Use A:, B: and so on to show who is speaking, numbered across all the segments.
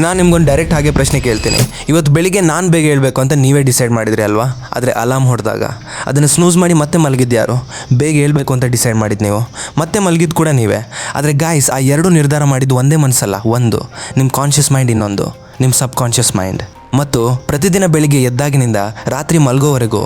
A: ನಾನು ನಿಮ್ಗೊಂದು ಡೈರೆಕ್ಟ್ ಹಾಗೆ ಪ್ರಶ್ನೆ ಕೇಳ್ತೀನಿ. ಇವತ್ತು ಬೆಳಿಗ್ಗೆ ನಾನು ಬೇಗ ಹೇಳ್ಬೇಕು ಅಂತ ನೀವೇ ಡಿಸೈಡ್ ಮಾಡಿದ್ರಿ ಅಲ್ವಾ? ಆದರೆ ಅಲಾರ್ಮ್ ಹೊಡೆದಾಗ ಅದನ್ನು ಸ್ನೂಸ್ ಮಾಡಿ ಮತ್ತೆ ಮಲಗಿದ್ದು ಯಾರು? ಬೇಗ ಹೇಳ್ಬೇಕು ಅಂತ ಡಿಸೈಡ್ ಮಾಡಿದ್ದು ನೀವು, ಮತ್ತೆ ಮಲಗಿದ್ದು ಕೂಡ ನೀವೇ. ಆದರೆ ಗಾಯ್ಸ್, ಆ ಎರಡು ನಿರ್ಧಾರ ಮಾಡಿದ್ದು ಒಂದೇ ಮನಸ್ಸಲ್ಲ. ಒಂದು ನಿಮ್ಮ ಕಾನ್ಷಿಯಸ್ ಮೈಂಡ್, ಇನ್ನೊಂದು ನಿಮ್ಮ ಸಬ್ ಕಾನ್ಷಿಯಸ್ ಮೈಂಡ್. ಮತ್ತು ಪ್ರತಿದಿನ ಬೆಳಿಗ್ಗೆ ಎದ್ದಾಗಿನಿಂದ ರಾತ್ರಿ ಮಲಗೋವರೆಗೂ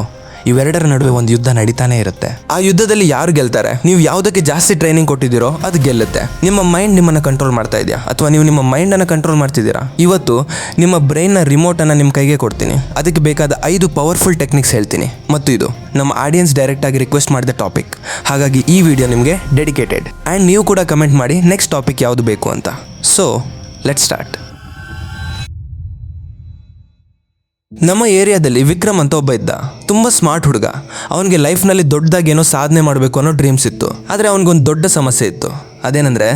A: ಇವೆರಡರ ನಡುವೆ ಒಂದು ಯುದ್ಧ ನಡೀತಾನೆ ಇರುತ್ತೆ. ಆ ಯುದ್ಧದಲ್ಲಿ ಯಾರು ಗೆಲ್ತಾರೆ? ನೀವು ಯಾವುದಕ್ಕೆ ಜಾಸ್ತಿ ಟ್ರೈನಿಂಗ್ ಕೊಟ್ಟಿದ್ದೀರೋ ಅದು ಗೆಲ್ಲುತ್ತೆ. ನಿಮ್ಮ ಮೈಂಡ್ ನಿಮ್ಮನ್ನು ಕಂಟ್ರೋಲ್ ಮಾಡ್ತಾ ಇದೆಯಾ ಅಥವಾ ನೀವು ನಿಮ್ಮ ಮೈಂಡನ್ನು ಕಂಟ್ರೋಲ್ ಮಾಡ್ತಿದ್ದೀರಾ? ಇವತ್ತು ನಿಮ್ಮ ಬ್ರೈನ್ನ ರಿಮೋಟನ್ನು ನಿಮ್ಮ ಕೈಗೆ ಕೊಡ್ತೀನಿ. ಅದಕ್ಕೆ ಬೇಕಾದ 5 ಪವರ್ಫುಲ್ ಟೆಕ್ನಿಕ್ಸ್ ಹೇಳ್ತೀನಿ. ಮತ್ತು ಇದು ನಮ್ಮ ಆಡಿಯನ್ಸ್ ಡೈರೆಕ್ಟಾಗಿ ರಿಕ್ವೆಸ್ಟ್ ಮಾಡಿದ ಟಾಪಿಕ್. ಹಾಗಾಗಿ ಈ ವಿಡಿಯೋ ನಿಮಗೆ ಡೆಡಿಕೇಟೆಡ್. ಆ್ಯಂಡ್ ನೀವು ಕೂಡ ಕಮೆಂಟ್ ಮಾಡಿ ನೆಕ್ಸ್ಟ್ ಟಾಪಿಕ್ ಯಾವುದು ಬೇಕು ಅಂತ. So let's start. ನಮ್ಮ ಏರಿಯಾದಲ್ಲಿ ವಿಕ್ರಮ್ ಅಂತ ಒಬ್ಬ ಇದ್ದ. ತುಂಬ ಸ್ಮಾರ್ಟ್ ಹುಡುಗ. ಅವನಿಗೆ ಲೈಫ್ನಲ್ಲಿ ದೊಡ್ಡದಾಗಿ ಏನೋ ಸಾಧನೆ ಮಾಡಬೇಕು ಅನ್ನೋ ಡ್ರೀಮ್ಸ್ ಇತ್ತು. ಆದರೆ ಅವನಿಗೊಂದು ದೊಡ್ಡ ಸಮಸ್ಯೆ ಇತ್ತು. ಅದೇನೆಂದರೆ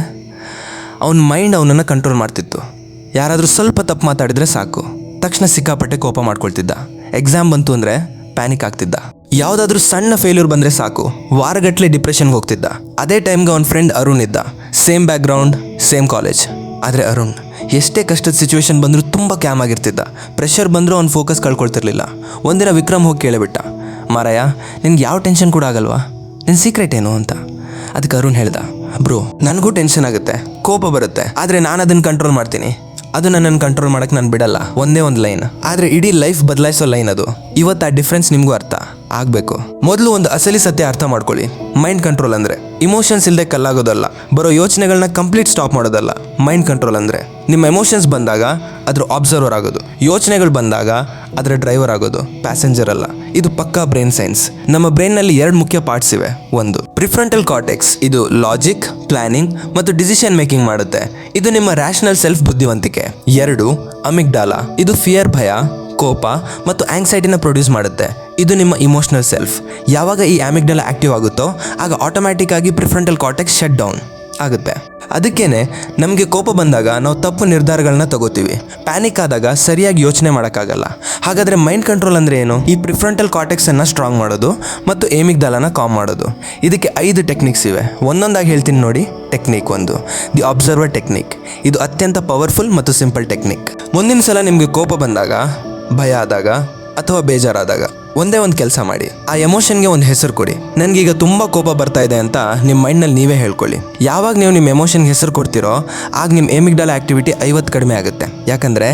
A: ಅವನ ಮೈಂಡ್ ಅವನನ್ನು ಕಂಟ್ರೋಲ್ ಮಾಡ್ತಿತ್ತು. ಯಾರಾದರೂ ಸ್ವಲ್ಪ ತಪ್ಪು ಮಾತಾಡಿದರೆ ಸಾಕು, ತಕ್ಷಣ ಸಿಕ್ಕಾಪಟ್ಟೆ ಕೋಪ ಮಾಡ್ಕೊಳ್ತಿದ್ದ. ಎಕ್ಸಾಮ್ ಬಂತು ಅಂದರೆ ಪ್ಯಾನಿಕ್ ಆಗ್ತಿದ್ದ. ಯಾವುದಾದ್ರೂ ಸಣ್ಣ ಫೇಲ್ಯೂರ್ ಬಂದರೆ ಸಾಕು, ವಾರಗಟ್ಟಲೆ ಡಿಪ್ರೆಷನ್ಗೆ ಹೋಗ್ತಿದ್ದ. ಅದೇ ಟೈಮ್ಗೆ ಅವನ ಫ್ರೆಂಡ್ ಅರುಣ್ ಇದ್ದ. Same background, same college. ಆದರೆ ಅರುಣ್ ಎಷ್ಟೇ ಕಷ್ಟದ ಸಿಚುವೇಶನ್ ಬಂದರೂ ತುಂಬ ಕ್ಯಾಮ್ ಆಗಿರ್ತಿದ್ದ. ಪ್ರೆಷರ್ ಬಂದರೂ ಅವ್ನು ಫೋಕಸ್ ಕಳ್ಕೊಳ್ತಿರ್ಲಿಲ್ಲ. ಒಂದಿನ ವಿಕ್ರಮ್ ಹೋಗಿ ಕೇಳಿಬಿಟ್ಟ, ಮಾರಾಯ ನಿನ್ಗೆ ಯಾವ ಟೆನ್ಷನ್ ಕೂಡ ಆಗಲ್ವಾ? ನಿನ್ನ ಸೀಕ್ರೆಟ್ ಏನು ಅಂತ. ಅದಕ್ಕೆ ಅರುಣ್ ಹೇಳ್ದ, ಬ್ರೋ ನನಗೂ ಟೆನ್ಷನ್ ಆಗುತ್ತೆ, ಕೋಪ ಬರುತ್ತೆ, ಆದರೆ ನಾನು ಅದನ್ನು ಕಂಟ್ರೋಲ್ ಮಾಡ್ತೀನಿ. ಅದು ನನ್ನನ್ನು ಕಂಟ್ರೋಲ್ ಮಾಡೋಕ್ಕೆ ನಾನು ಬಿಡಲ್ಲ. ಒಂದೇ ಒಂದು ಲೈನ್, ಆದರೆ ಇಡೀ ಲೈಫ್ ಬದಲಾಯಿಸೋ ಲೈನ್ ಅದು. ಇವತ್ತು ಆ ಡಿಫ್ರೆನ್ಸ್ ನಿಮಗೂ ಅರ್ಥ ಆಗಬೇಕು. ಮೊದಲು ಒಂದು ಅಸಲಿ ಸತ್ಯ ಅರ್ಥ ಮಾಡ್ಕೊಳ್ಳಿ. ಮೈಂಡ್ ಕಂಟ್ರೋಲ್ ಅಂದರೆ ಇಮೋಷನ್ಸ್ ಇಲ್ಲದೆ ಕಲ್ಲಾಗೋದಲ್ಲ, ಬರೋ ಯೋಚನೆಗಳನ್ನ ಕಂಪ್ಲೀಟ್ ಸ್ಟಾಪ್ ಮಾಡೋದಲ್ಲ. ಮೈಂಡ್ ಕಂಟ್ರೋಲ್ ಅಂದರೆ ನಿಮ್ಮ ಎಮೋಷನ್ಸ್ ಬಂದಾಗ ಅದ್ರ ಅಬ್ಸರ್ವರ್ ಆಗೋದು, ಯೋಚನೆಗಳು ಬಂದಾಗ ಅದರ ಡ್ರೈವರ್ ಆಗೋದು, ಪ್ಯಾಸೆಂಜರ್ ಅಲ್ಲ. ಇದು ಪಕ್ಕಾ ಬ್ರೈನ್ ಸೈನ್ಸ್. ನಮ್ಮ ಬ್ರೈನ್ನಲ್ಲಿ 2 ಮುಖ್ಯ ಪಾರ್ಟ್ಸ್ ಇವೆ. ಒಂದು ಪ್ರಿಫ್ರಂಟಲ್ ಕಾರ್ಟೆಕ್ಸ್, ಇದು ಲಾಜಿಕ್, ಪ್ಲಾನಿಂಗ್ ಮತ್ತು ಡಿಸಿಷನ್ ಮೇಕಿಂಗ್ ಮಾಡುತ್ತೆ. ಇದು ನಿಮ್ಮ ರ್ಯಾಷನಲ್ ಸೆಲ್ಫ್ ಬುದ್ಧಿವಂತಿಕೆ. 2 ಅಮಿಗ್ಡಾಲಾ, ಇದು ಫಿಯರ್, ಭಯ, ಕೋಪ ಮತ್ತು ಆಂಗ್ಸೈಟಿನ ಪ್ರೊಡ್ಯೂಸ್ ಮಾಡುತ್ತೆ. ಇದು ನಿಮ್ಮ ಇಮೋಷನಲ್ ಸೆಲ್ಫ್. ಯಾವಾಗ ಈ ಅಮಿಗ್ಡಾಲಾ ಆಕ್ಟಿವ್ ಆಗುತ್ತೋ ಆಗ ಆಟೋಮ್ಯಾಟಿಕ್ ಆಗಿ ಪ್ರಿಫ್ರಂಟಲ್ ಕಾರ್ಟೆಕ್ಸ್ ಶಟ್ ಡೌನ್ ಆಗುತ್ತೆ. ಅದಕ್ಕೇನೆ ನಮಗೆ ಕೋಪ ಬಂದಾಗ ನಾವು ತಪ್ಪು ನಿರ್ಧಾರಗಳನ್ನ ತಗೋತೀವಿ. ಪ್ಯಾನಿಕ್ ಆದಾಗ ಸರಿಯಾಗಿ ಯೋಚನೆ ಮಾಡೋಕ್ಕಾಗಲ್ಲ. ಹಾಗಾದರೆ ಮೈಂಡ್ ಕಂಟ್ರೋಲ್ ಅಂದರೆ ಏನು? ಈ ಪ್ರಿಫ್ರಂಟಲ್ ಕಾರ್ಟೆಕ್ಸನ್ನು ಸ್ಟ್ರಾಂಗ್ ಮಾಡೋದು ಮತ್ತು ಏಮಿಗ್ಡಾಲಾನ ಕಾಮ್ ಮಾಡೋದು. ಇದಕ್ಕೆ 5 ಟೆಕ್ನಿಕ್ಸ್ ಇವೆ. ಒಂದೊಂದಾಗಿ ಹೇಳ್ತೀನಿ ನೋಡಿ. Technique 1, the observer technique. ಇದು ಅತ್ಯಂತ ಪವರ್ಫುಲ್ ಮತ್ತು ಸಿಂಪಲ್ ಟೆಕ್ನಿಕ್. ಮುಂದಿನ ಸಲ ನಿಮಗೆ ಕೋಪ ಬಂದಾಗ, ಭಯ ಆದಾಗ ಅಥವಾ ಬೇಜಾರಾದಾಗ ಒಂದೇ ಒಂದು ಕೆಲಸ ಮಾಡಿ, ಆ ಎಮೋಷನ್ಗೆ ಒಂದು ಹೆಸರು ಕೊಡಿ. ನನಗೀಗ ತುಂಬ ಕೋಪ ಬರ್ತಾ ಇದೆ ಅಂತ ನಿಮ್ಮ ಮೈಂಡ್ನಲ್ಲಿ ನೀವೇ ಹೇಳ್ಕೊಳ್ಳಿ. ಯಾವಾಗ ನೀವು ನಿಮ್ಮ ಎಮೋಷನ್ಗೆ ಹೆಸರು ಕೊಡ್ತೀರೋ ಆಗ ನಿಮ್ಮ ಏಮಿಗ್ಡಾಲಾ ಆಕ್ಟಿವಿಟಿ 50 ಕಡಿಮೆ ಆಗುತ್ತೆ. ಯಾಕಂದರೆ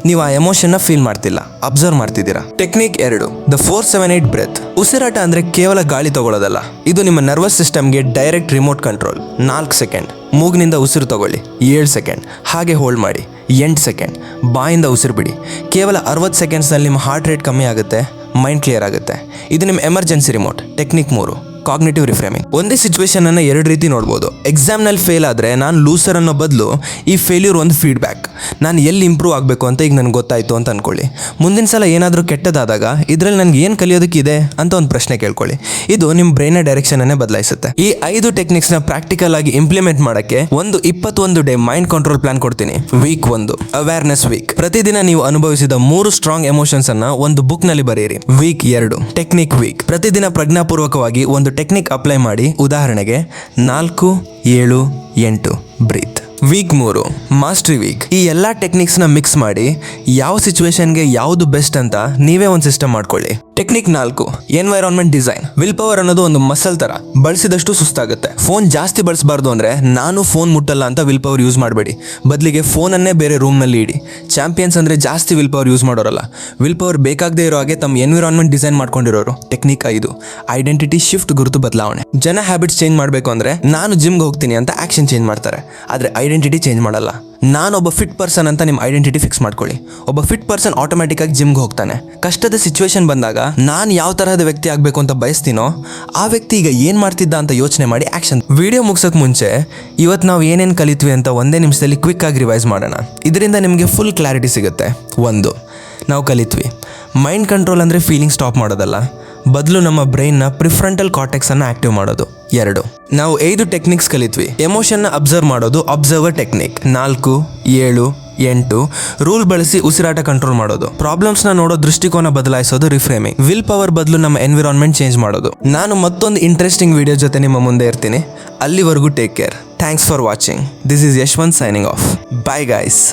A: ನೀವು ಆ ಎಮೋಷನ್ನ ಫೀಲ್ ಮಾಡ್ತಿಲ್ಲ, ಅಬ್ಸರ್ವ್ ಮಾಡ್ತಿದ್ದೀರಾ. Technique 2, the 4-7-8 breath. ಉಸಿರಾಟ ಅಂದರೆ ಕೇವಲ ಗಾಳಿ ತಗೊಳ್ಳೋದಲ್ಲ, ಇದು ನಿಮ್ಮ ನರ್ವಸ್ ಸಿಸ್ಟಮ್ಗೆ ಡೈರೆಕ್ಟ್ ರಿಮೋಟ್ ಕಂಟ್ರೋಲ್. 4 ಸೆಕೆಂಡ್ ಮೂಗಿನಿಂದ ಉಸಿರು ತಗೊಳ್ಳಿ, 7 ಸೆಕೆಂಡ್ ಹಾಗೆ ಹೋಲ್ಡ್ ಮಾಡಿ, 8 ಸೆಕೆಂಡ್ ಬಾಯಿಂದ ಉಸಿರು ಬಿಡಿ. ಕೇವಲ 60 ಸೆಕೆಂಡ್ಸ್ನಲ್ಲಿ ನಿಮ್ಮ ಹಾರ್ಟ್ ರೇಟ್ ಕಮ್ಮಿ ಆಗುತ್ತೆ, ಮೈಂಡ್ ಕ್ಲಿಯರ್ ಆಗುತ್ತೆ. ಇದು ನಿಮ್ಮ emergency remote. Technique 3, cognitive reframing. ಒಂದೇ ಸಿಚುವೇಶನನ್ನು 2 ರೀತಿ ನೋಡ್ಬೋದು. ಎಕ್ಸಾಮ್ನಲ್ಲಿ ಫೇಲ್ ಆದರೆ ನಾನು ಲೂಸರ್ ಅನ್ನೋ ಬದಲು ಈ ಫೇಲ್ಯೂರ್ ಒಂದು ಫೀಡ್ಬ್ಯಾಕ್. ನಾನು ಎಲ್ಲಿ ಇಂಪ್ರೂವ್ ಆಗಬೇಕು ಅಂತ ಈಗ ನನಗೆ ಗೊತ್ತಾಯಿತು ಅಂತ ಅಂದ್ಕೊಳ್ಳಿ. ಮುಂದಿನ ಸಲ ಏನಾದರೂ ಕೆಟ್ಟದಾದಾಗ ಇದರಲ್ಲಿ ನನಗೆ ಏನು ಕಲಿಯೋದಕ್ಕಿದೆ ಅಂತ ಒಂದು ಪ್ರಶ್ನೆ ಕೇಳ್ಕೊಳ್ಳಿ. ಇದು ನಿಮ್ಮ ಬ್ರೈನ್ನ ಡೈರೆಕ್ಷನನ್ನೇ ಬದಲಾಯಿಸುತ್ತೆ. ಈ 5 ಟೆಕ್ನಿಕ್ಸ್ನ ಪ್ರಾಕ್ಟಿಕಲ್ ಆಗಿ ಇಂಪ್ಲಿಮೆಂಟ್ ಮಾಡೋಕ್ಕೆ ಒಂದು 21 ಡೇ ಮೈಂಡ್ ಕಂಟ್ರೋಲ್ ಪ್ಲಾನ್ ಕೊಡ್ತೀನಿ. Week 1, awareness week. ಪ್ರತಿದಿನ ನೀವು ಅನುಭವಿಸಿದ 3 ಸ್ಟ್ರಾಂಗ್ ಎಮೋಷನ್ಸ್ ಅನ್ನ ಒಂದು ಬುಕ್ನಲ್ಲಿ ಬರೆಯಿರಿ. Week 2, technique week. ಪ್ರತಿದಿನ ಪ್ರಜ್ಞಾಪೂರ್ವಕವಾಗಿ ಒಂದು ಟೆಕ್ನಿಕ್ ಅಪ್ಲೈ ಮಾಡಿ. ಉದಾಹರಣೆಗೆ 4, 7, 8 ಬ್ರೀತ್. Weak 3, mastery weak. ಈ ಎಲ್ಲ ಟೆಕ್ನಿಕ್ಸ್ನ ಮಿಕ್ಸ್ ಮಾಡಿ ಯಾವ ಸಿಚುವೇಶನ್ಗೆ ಯಾವುದು ಬೆಸ್ಟ್ ಅಂತ ನೀವೇ ಒಂದು ಸಿಸ್ಟಮ್ ಮಾಡ್ಕೊಳ್ಳಿ. Technique 4, environment design. Will power ಅನ್ನೋದು ಒಂದು ಮಸಲ್ ಥರ, ಬಳಸಿದಷ್ಟು ಸುಸ್ತಾಗುತ್ತೆ. ಫೋನ್ ಜಾಸ್ತಿ ಬಳಸಬಾರ್ದು ಅಂದರೆ ನಾನು ಫೋನ್ ಮುಟ್ಟಲ್ಲ ಅಂತ ವಿಲ್ ಪವರ್ ಯೂಸ್ ಮಾಡಬೇಡಿ. ಬದಲಿಗೆ ಫೋನನ್ನೇ ಬೇರೆ ರೂಮ್ನಲ್ಲಿ ಇಡಿ. ಚಾಂಪಿಯನ್ಸ್ ಅಂದರೆ ಜಾಸ್ತಿ ವಿಲ್ ಪವರ್ ಯೂಸ್ ಮಾಡೋರಲ್ಲ, ವಿಲ್ ಪವರ್ ಬೇಕಾಗದೇ ಇರೋ ಹಾಗೆ ತಮ್ಮ ಎನ್ವಿರಾನ್ಮೆಂಟ್ ಡಿಸೈನ್ ಮಾಡ್ಕೊಂಡಿರೋರು. ಟೆಕ್ನಿಕ್ 5, ಐಡೆಂಟಿಟಿ ಶಿಫ್ಟ್, ಗುರುತು ಬದಲಾವಣೆ. ಜನ ಹ್ಯಾಬಿಟ್ಸ್ ಚೇಂಜ್ ಮಾಡಬೇಕು ಅಂದರೆ ನಾನು ಜಿಮ್ಗೆ ಹೋಗ್ತೀನಿ ಅಂತ ಆ್ಯಕ್ಷನ್ ಚೇಂಜ್ ಮಾಡ್ತಾರೆ, ಆದರೆ ಐಡೆಂಟಿಟಿ ಚೇಂಜ್ ಮಾಡಲ್ಲ. ನಾನೊಬ್ಬ ಫಿಟ್ ಪರ್ಸನ್ ಅಂತ ನಿಮ್ಮ ಐಡೆಂಟಿಟಿ ಫಿಕ್ಸ್ ಮಾಡ್ಕೊಳ್ಳಿ. ಒಬ್ಬ ಫಿಟ್ ಪರ್ಸನ್ ಆಟೋಮ್ಯಾಟಿಕ್ಕಾಗಿ ಜಿಮ್ಗೆ ಹೋಗ್ತಾನೆ. ಕಷ್ಟದ ಸಿಚುವೇಶನ್ ಬಂದಾಗ ನಾನು ಯಾವ ತರಹದ ವ್ಯಕ್ತಿ ಆಗಬೇಕು ಅಂತ ಬಯಸ್ತೀನೋ ಆ ವ್ಯಕ್ತಿ ಈಗ ಏನು ಮಾಡ್ತಿದ್ದ ಅಂತ ಯೋಚನೆ ಮಾಡಿ ಆ್ಯಕ್ಷನ್. ವಿಡಿಯೋ ಮುಗಿಸೋಕೆ ಮುಂಚೆ ಇವತ್ತು ನಾವು ಏನೇನು ಕಲಿತ್ವಿ ಅಂತ ಒಂದೇ ನಿಮಿಷದಲ್ಲಿ ಕ್ವಿಕ್ ಆಗಿ ರಿವೈಸ್ ಮಾಡೋಣ. ಇದರಿಂದ ನಿಮಗೆ ಫುಲ್ ಕ್ಲಾರಿಟಿ ಸಿಗುತ್ತೆ. 1, ನಾವು ಕಲಿತ್ವಿ ಮೈಂಡ್ ಕಂಟ್ರೋಲ್ ಅಂದರೆ ಫೀಲಿಂಗ್ ಸ್ಟಾಪ್ ಮಾಡೋದಲ್ಲ, ಬದಲು ನಮ್ಮ ಬ್ರೈನ್ನ ಪ್ರಿಫ್ರಂಟಲ್ ಕಾರ್ಟೆಕ್ಸನ್ನು ಆಕ್ಟಿವ್ ಮಾಡೋದು. 2, ನಾವು 5 ಟೆಕ್ನಿಕ್ಸ್ ಕಲಿತ್ವಿ. ಎಮೋಷನ್ನ ಅಬ್ಸರ್ವ್ ಮಾಡೋದು, ಅಬ್ಸರ್ವರ್ ಟೆಕ್ನಿಕ್. 4, 7, 8 ರೂಲ್ ಬಳಸಿ ಉಸಿರಾಟ ಕಂಟ್ರೋಲ್ ಮಾಡೋದು. ಪ್ರಾಬ್ಲಮ್ಸ್ನ ನೋಡೋ ದೃಷ್ಟಿಕೋನ ಬದಲಾಯಿಸೋದು, ರಿಫ್ರೇಮಿಂಗ್. ವಿಲ್ ಪವರ್ ಬದಲು ನಮ್ಮ ಎನ್ವಿರಾನ್ಮೆಂಟ್ ಚೇಂಜ್ ಮಾಡೋದು. ನಾನು ಮತ್ತೊಂದು ಇಂಟ್ರೆಸ್ಟಿಂಗ್ ವಿಡಿಯೋ ಜೊತೆ ನಿಮ್ಮ ಮುಂದೆ ಇರ್ತೀನಿ. ಅಲ್ಲಿವರೆಗೂ take care. Thanks for watching. This is Yashwant signing off. Bye guys.